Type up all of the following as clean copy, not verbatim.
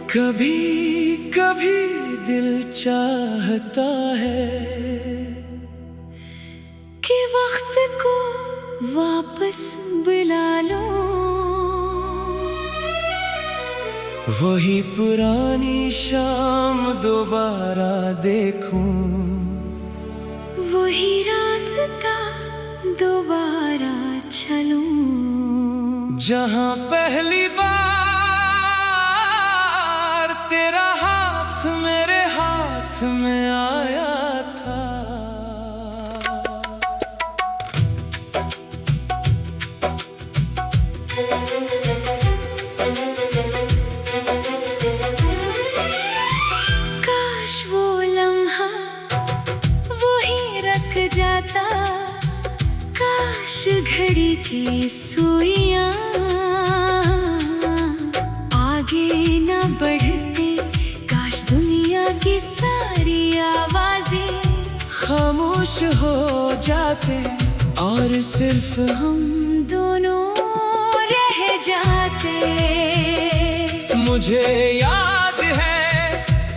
कभी कभी दिल चाहता है कि वक्त को वापस बुला लो, वही पुरानी शाम दोबारा देखूं, वही रास्ता दोबारा चलूं, जहां पहली बार तेरा हाथ मेरे हाथ में आया था। काश वो लम्हा वही रख जाता, काश घड़ी की सुइयां आगे न बढ़ते, काश दुनिया की सारी आवाजें खामोश हो जाते और सिर्फ हम दोनों रह जाते। मुझे याद है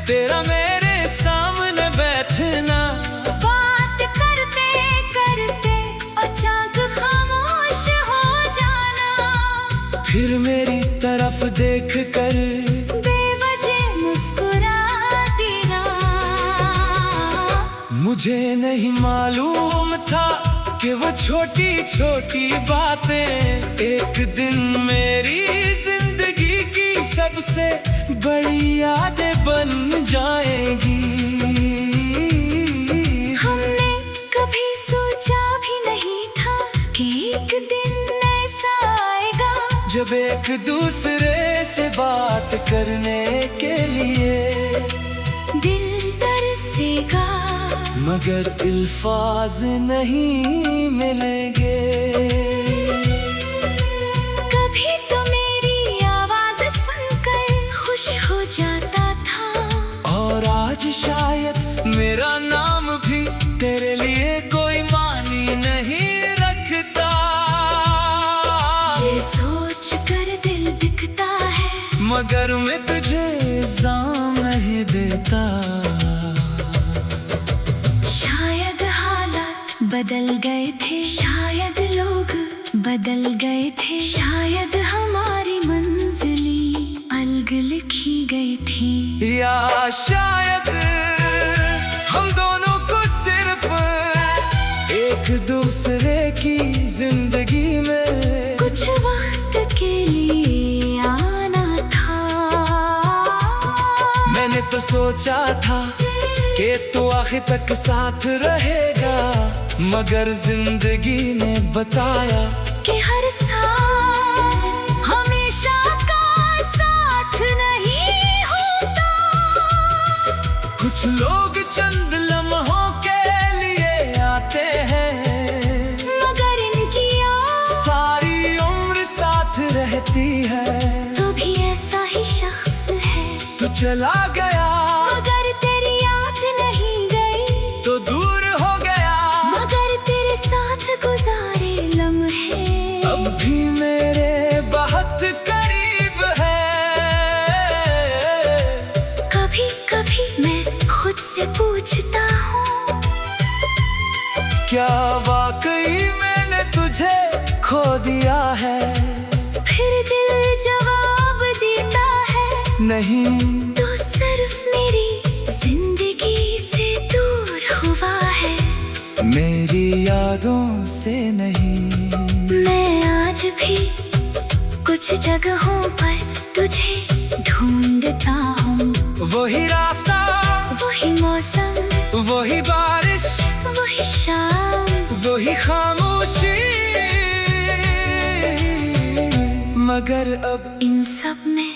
तेरा मेरे सामने बैठना, बात करते करते अचानक खामोश हो जाना, फिर मेरी तरफ देख कर बेवजह मुस्कुरा देना। मुझे नहीं मालूम था कि वो छोटी छोटी बातें एक दिन मेरी जिंदगी की सबसे बड़ी यादें बन जाएगी। हमने कभी सोचा भी नहीं था कि एक दिन ऐसा आएगा, जब एक दूसरे से बात करने के लिए दिल तरसेगा, मगर अल्फाज नहीं मिलेंगे। कभी तो मेरी आवाज सुनकर खुश हो जाता था, और आज शायद मेरा नाम भी तेरे लिए कोई मानी नहीं रखता। ये सोच कर दिल दिखता है, मगर मैं तुझे इल्जाम नहीं देता। शायद हालात बदल गए थे, शायद लोग बदल गए थे, शायद हमारी मंजिलें अलग लिखी गई थी, या शायद हम दोनों को सिर्फ एक दूसरे की जिंदगी में कुछ वक्त के लिए आना था। मैंने तो सोचा था कि तू आखिर तक साथ रहेगा, मगर जिंदगी ने बताया कि हर साथ हमेशा का साथ नहीं होता। कुछ लोग चंद लम्हों के लिए आते हैं, मगर इनकी याद सारी उम्र साथ रहती है। तो भी ऐसा ही शख्स है, तू चला गया मगर तेरी याद नहीं गई, तो दूर हो गया, मगर तेरे साथ गुजारे लम्हे अब भी मेरे बहुत करीब है। कभी कभी मैं खुद से पूछता हूँ, क्या वाकई मैंने तुझे खो दिया है? फिर दिल जवाब देता है, नहीं, तू सिर्फ मेरी जिंदगी से दूर हुआ है, मेरी यादों से नहीं। मैं आज भी कुछ जगहों पर तुझे ढूंढता हूँ, वही रास्ता, वही मौसम, वही बारिश, वही शाम, वही खामोशी, मगर अब इन सब में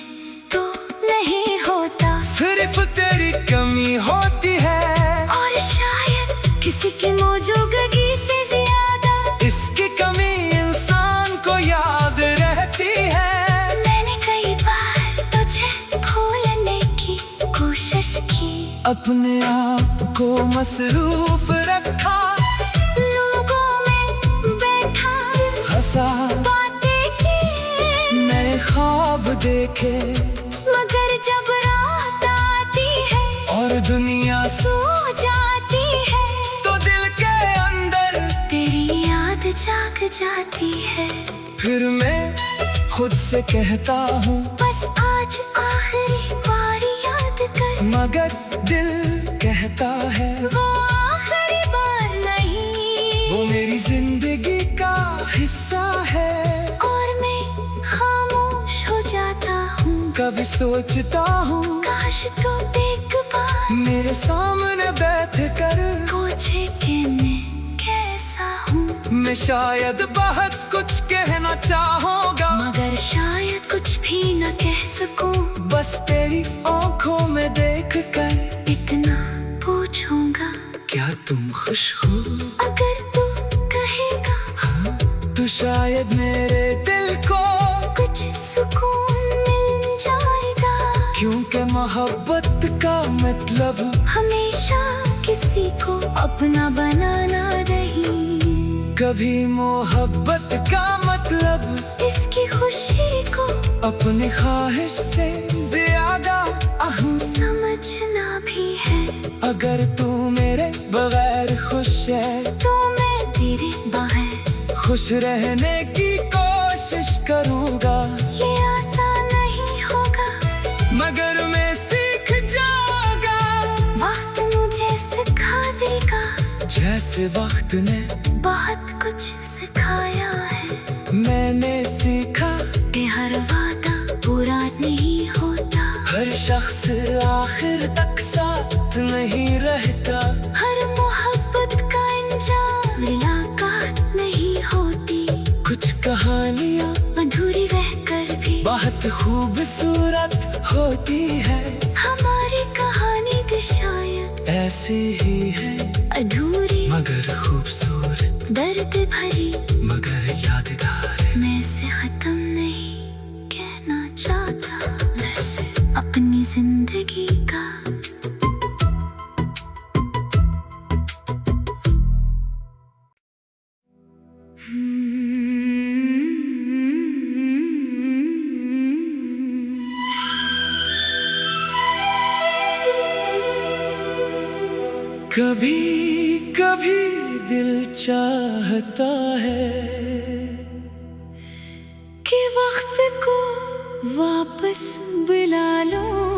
तो नहीं होता, सिर्फ तेरी कमी होती है, और शायद किसी की मौजूदगी से ज्यादा इसकी कमी इंसान को याद रहती है। मैंने कई बार तुझे भूलने की कोशिश की, अपने आप को मसरूफ रखा, लोगों में बैठा, हंसा, बातें की, नए ख्वाब देखे। मगर जब रात आती है और दुनिया सो जाती है, तो दिल के अंदर तेरी याद जाग जाती है। फिर मैं खुद से कहता हूँ, बस आज आखिरी बार याद कर। मगर दिल कहता है वो आखिरी बार नहीं, वो मेरी जिंदगी का हिस्सा है। और मैं खामोश हो जाता हूँ। कभी सोचता हूँ काश तू एक बार मेरे सामने बैठ कर पूछे कि मैं कैसा हूँ। मैं शायद बहुत कुछ कहना चाहूँगा, मगर शायद कुछ भी न कह सकूं। बस तेरी आंखों में देख कर इतना पूछूंगा, क्या तुम खुश हो? अगर तू कहेगा हाँ, तो शायद मेरे दिल को कुछ सुकून मिल जाएगा। क्योंकि मोहब्बत का मतलब हमेशा किसी को अपना बनाना नहीं। कभी मोहब्बत का मतलब इसकी खुशी को अपनी ख्वाहिश से ज्यादा अहम समझना भी है। अगर तू मेरे बगैर खुश है, तो मैं तेरे बगैर खुश रहने की कोशिश करूँगा। ये आसान नहीं होगा, मगर मैं सीख जाऊंगा, वक्त मुझे सिखा देगा। जैसे वक्त ने बहुत कुछ सिखाया है। मैंने सीखा कि हर वादा पूरा नहीं होता, हर शख्स आखिर तक साथ नहीं रहता, हर मोहब्बत का अंजाम मुलाकात नहीं होती। कुछ कहानियाँ अधूरी रहकर भी बहुत खूबसूरत होती है। हमारी कहानी तो शायद ऐसी ही है, अधूरी मगर खूबसूरत, दर्द भरी, मगर यादगार है। मैं इसे खत्म नहीं कहना चाहता, मैं इसे अपनी जिंदगी का कभी कभी दिल चाहता है कि वक्त को वापस बुला लो।